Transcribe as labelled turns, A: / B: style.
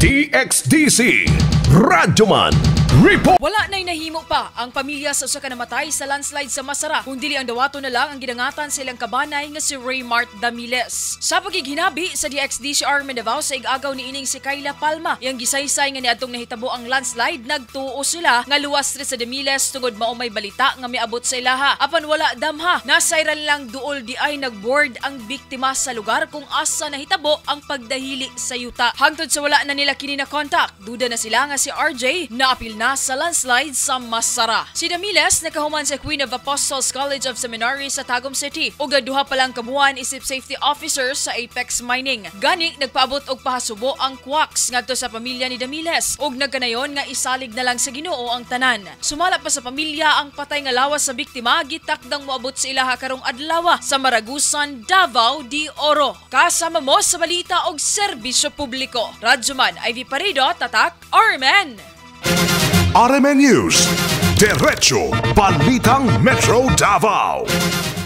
A: DXDC Radyoman Report.
B: Wala na'y nahimo pa ang pamilya sa usa ka namatay sa landslide sa Masara, kundi ang dawato na lang ang gidangatan sa ilang kabanay nga si Raymart Damiles. Sa pagiginabi sa DXDC Army Davao sa igagaw ni ining si Kayla Palma, yang gisaysay nga niadtong nahitabo ang landslide, nagtuo sila nga luwas ri sa Damiles tungod mao may balita nga miabot sa ilaha. Apan wala damha, nasayran lang duol di ay nagboard ang biktima sa lugar kung asa nahitabo ang pagdahili sa yuta. Hangtod sa wala na nila kini na contact, duda na sila nga si RJ naapil na sa landslide sa Masara. Si Damiles nakahuman sa Queen of Apostles College of Seminary sa Tagum City ug duha pa lang kabuan isip safety officer sa Apex Mining. Gani nagpaabot og pahasubo ang Quacks ngadto sa pamilya ni Damiles ug nagkanayon nga isalig na lang sa Ginoo ang tanan. Sumala pa sa pamilya ang patay nga lawas sa biktima gitakdang moabot sa ilaha karong adlaw sa Maragusan, Davao de Oro. Kasama mo sa balita og serbisyo publiko. Radyoman Ivy Parido, Tatak, Armen.
A: RMN News, Diretso Balitang Metro Davao.